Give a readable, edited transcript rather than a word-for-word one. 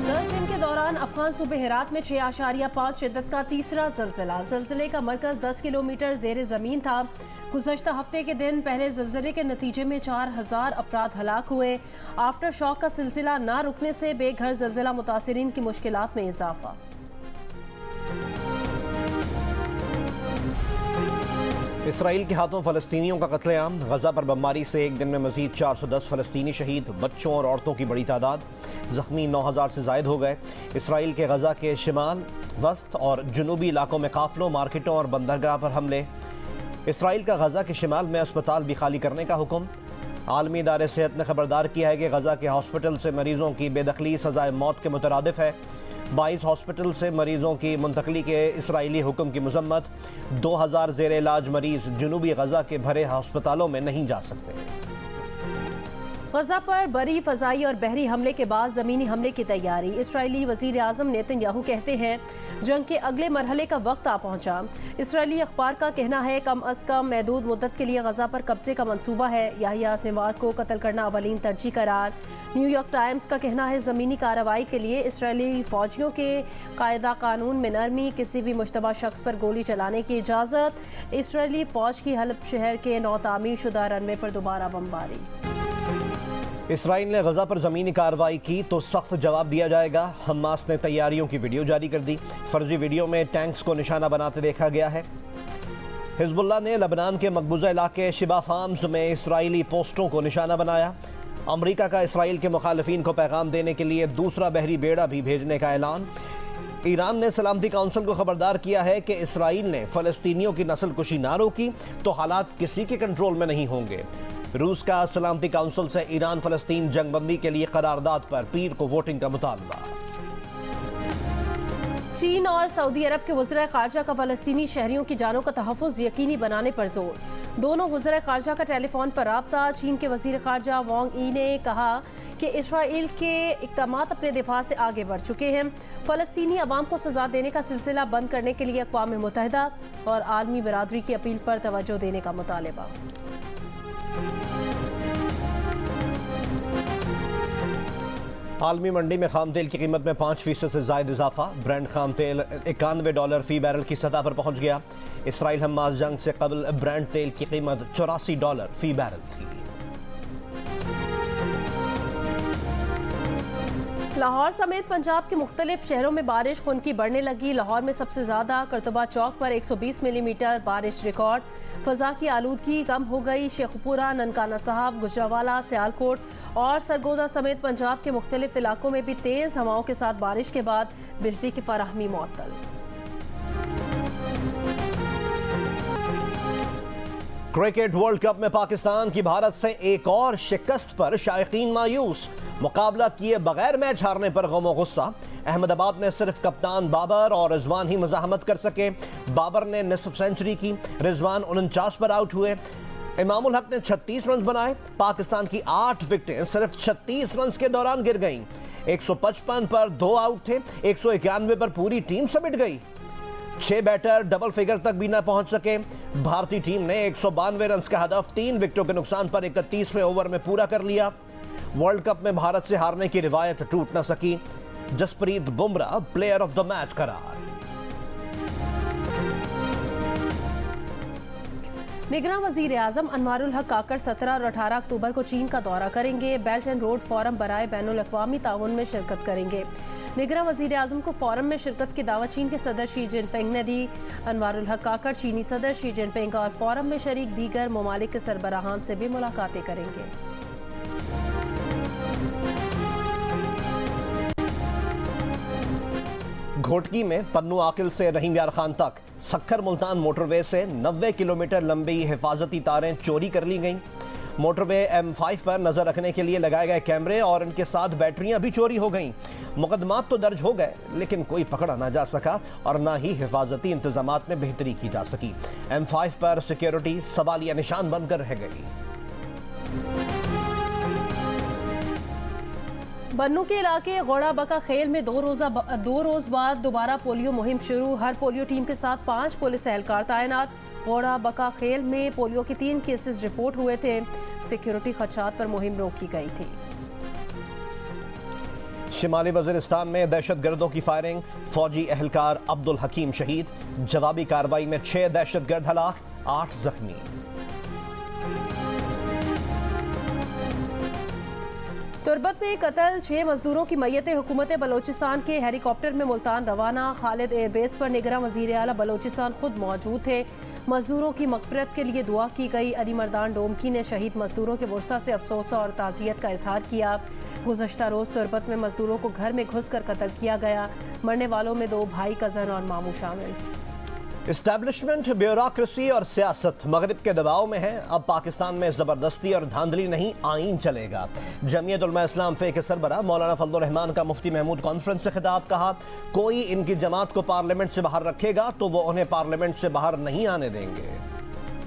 10 दिन के दौरान अफगान सूबे हेरात में 6.5 शिद्दत का तीसरा ज़लज़ला। ज़लज़ले का मरकज़ 10 किलोमीटर ज़ेरे ज़मीन था। गुज़श्ता हफ्ते के दिन पहले ज़लज़ले के नतीजे में 4000 अफराद हलाक हुए। आफ्टर शॉक का सिलसिला न रुकने से बेघर ज़लज़ला मुतासिरीन की मुश्किलात में इजाफा। इसराइल के हाथों फ़लस्तीनियों का कत्लेआम। गजा पर बमबारी से एक दिन में मजीद 410 फ़लस्तीनी शहीद, बच्चों और औरतों की बड़ी तादाद। ज़ख्मी 9000 से ज़ायद हो गए। इसराइल के गजा के शिमाल, वस्त और जनूबी इलाकों में काफलों, मार्केटों और बंदरगाह पर हमले। इसराइल का गजा के शिमाल में अस्पताल भी खाली करने का हुक्म। आलमी इदारे सेहत ने खबरदार किया है कि गजा के हॉस्पिटल से मरीजों की बेदखली सजाए मौत के मुतरादिफ है। 22 हॉस्पिटल से मरीजों की मुंतकली के इसराइली हुक्म की मजम्मत। 2000 ज़ेर इलाज मरीज जनूबी गजा के भरे अस्पतालों में नहीं जा सकते। गजा पर बरी, फ़ज़ाई और बहरी हमले के बाद ज़मीनी हमले की तैयारी। इसराइली वज़ीर आज़म नेतन्याहू कहते हैं जंग के अगले मरहले का वक्त आ पहुँचा। इसराइली अखबार का कहना है कम अज़ कम महदूद मुद्दत के लिए गजा पर कब्जे का मंसूबा है। याहिया सिनवार को कत्ल करना अवलीन तरजीह करार। न्यूयॉर्क टाइम्स का कहना है ज़मीनी कार्रवाई के लिए इसराइली फ़ौजियों के कायदा कानून में नरमी, किसी भी मुश्तबा शख्स पर गोली चलाने की इजाज़त। इसराइली फ़ौज की हल्ब शहर के नौ तामीर शुदा रनवे पर दोबारा बमबारी। इसराइल ने गजा पर ज़मीनी कार्रवाई की तो सख्त जवाब दिया जाएगा। हमास ने तैयारियों की वीडियो जारी कर दी। फर्जी वीडियो में टैंक्स को निशाना बनाते देखा गया है। हिजबुल्लाह ने लबनान के मकबूजा इलाके शिबा फार्म्स में इसराइली पोस्टों को निशाना बनाया। अमरीका का इसराइल के मुखालिफिन को पैगाम देने के लिए दूसरा बहरी बेड़ा भी भेजने का ऐलान। ईरान ने सलामती काउंसिल को खबरदार किया है कि इसराइल ने फ़लस्तीनियों की नस्ल कुशी ना रोकी तो हालात किसी के कंट्रोल में नहीं होंगे। रूस का सलामती काउंसिल से ईरान फ़लस्तीन जंगबंदी के लिए करारदाद पर पीर को वोटिंग का मुतालबा। चीन और सऊदी अरब के वज़ीर ख़ारजा का फ़लस्तीनी शहरियों की जानों का तहफ़्फ़ुज़ यकीनी बनाने पर जोर। दोनों वज़ीर ख़ारजा का टेलीफोन पर राब्ता। चीन के वज़ीर ख़ारजा वांग यी ने कहा कि इसराइल के इक़दामात अपने दिफा से आगे बढ़ चुके हैं। फ़लस्तीनी अवाम को सज़ा देने का सिलसिला बंद करने के लिए अक़वाम मुत्तहिदा और आलमी बरादरी की अपील पर तवज्जो देने का मुतालबा। आलमी मंडी में खाम तेल की कीमत में 5% से ज़ायद इजाफा। ब्रांड खाम तेल $91 फ़ी बैरल की सतह पर पहुंच गया। इसराइल हमास जंग से कबल ब्रांड तेल की कीमत $84 फ़ी बैरल थी। लाहौर समेत पंजाब के मुख्तलिफ शहरों में बारिश खुनकी बढ़ने लगी। लाहौर में सबसे ज़्यादा करतबा चौक पर 120 मिलीमीटर बारिश रिकॉर्ड। फ़ज़ा की आलूदगी कम हो गई। शेखपुरा, ननकाना साहब, गुजरावाला, सियालकोट और सरगोदा समेत पंजाब के मुख्तलिफ इलाकों में भी तेज़ हवाओं के साथ बारिश के बाद बिजली की फराहमी मुअत्तल। क्रिकेट वर्ल्ड कप में पाकिस्तान की भारत से एक और शिकस्त पर शायकीन मायूस। मुकाबला किए बगैर मैच हारने पर गम और गुस्सा। अहमदाबाद ने सिर्फ कप्तान बाबर और रिजवान ही मज़ाहमत कर सके। बाबर ने निसफ सेंचुरी की, रिजवान 49 पर आउट हुए। इमामुल हक ने 36 रन बनाए। पाकिस्तान की 8 विकेटें सिर्फ 36 रन के दौरान गिर गईं। 155 पर 2 आउट थे। 191 पर पूरी टीम समेट गई। 6 बैटर डबल फिगर तक भी न पहुंच सके। भारतीय टीम ने 192 रन का हदफ 3 विकेटों के नुकसान पर 31वें ओवर में पूरा कर लिया। वर्ल्ड कप में भारत से हारने की रिवायत टूट न सकी। Jasprit Bumrah player of the match करार। निगरान वज़ीर आज़म अनवारुल हक काकड़ 17 और 18 अक्टूबर को चीन का दौरा करेंगे। बेल्ट एंड रोड फोरम बराए बैनुल अक़वामी ताउन में शिरकत करेंगे। निगरान वज़ीर आज़म को फोरम में शिरकत की दावत चीन के सदर शी जिनपिंग ने दी। अनवारुल हक काकड़ चीनी सदर शी जिनपिंग और फोरम में शरीक दीगर ममालिक के सरबराहान से भी मुलाकातें करेंगे। घोटकी में पन्नू आकिल से रहीम यार खान तक सक्खर मुल्तान मोटरवे से 90 किलोमीटर लंबी हिफाजती तारें चोरी कर ली गईं। मोटरवे M5 पर नजर रखने के लिए लगाए गए कैमरे और इनके साथ बैटरियां भी चोरी हो गईं। मुकदमात तो दर्ज हो गए लेकिन कोई पकड़ा ना जा सका और ना ही हिफाजती इंतजामात में बेहतरी की जा सकी। M5 पर सिक्योरिटी सवालिया निशान बनकर रह गई। बन्नू के इलाके गौड़ा बका खेल में 2 रोज बाद दोबारा पोलियो मुहिम शुरू। हर पोलियो टीम के साथ 5 पुलिस एहलकार तैनात। गौड़ा बका खेल में पोलियो के 3 केसेस रिपोर्ट हुए थे। सिक्योरिटी खदशात पर मुहिम रोकी गई थी। शिमाली वजीरिस्तान में दहशतगर्दों की फायरिंग, फौजी एहलकार अब्दुल हकीम शहीद। जवाबी कार्रवाई में 6 दहशतगर्द हलाक, 8 जख्मी। तुर्बत में कत्ल 6 मजदूरों की मैयतें हुकूमत बलोचिस्तान के हेलीकॉप्टर में मुल्तान रवाना। खालिद एयरबेस पर निगरान वजीर आला बलोचिस्तान खुद मौजूद थे। मजदूरों की मगफरत के लिए दुआ की गई। अली मर्दान डोमकी ने शहीद मजदूरों के वरसा से अफसोस और ताज़ियत का इजहार किया। गुज़श्ता रोज़ तुर्बत में मजदूरों को घर में घुस कर कत्ल किया गया। मरने वालों में 2 भाई, कज़न और मामू शामिल। इस्टेब्लिशमेंट, ब्यूरोक्रेसी और सियासत मगरिब के दबाव में है। अब पाकिस्तान में ज़बरदस्ती और धांधली नहीं, आईन चलेगा। जमीयत उलमा इस्लाम फे के सरबरा मौलाना फजलुर रहमान का मुफ्ती महमूद कॉन्फ्रेंस से खिताब। कहा, कोई इनकी जमात को पार्लियामेंट से बाहर रखेगा तो वो उन्हें पार्लियामेंट से बाहर नहीं आने देंगे।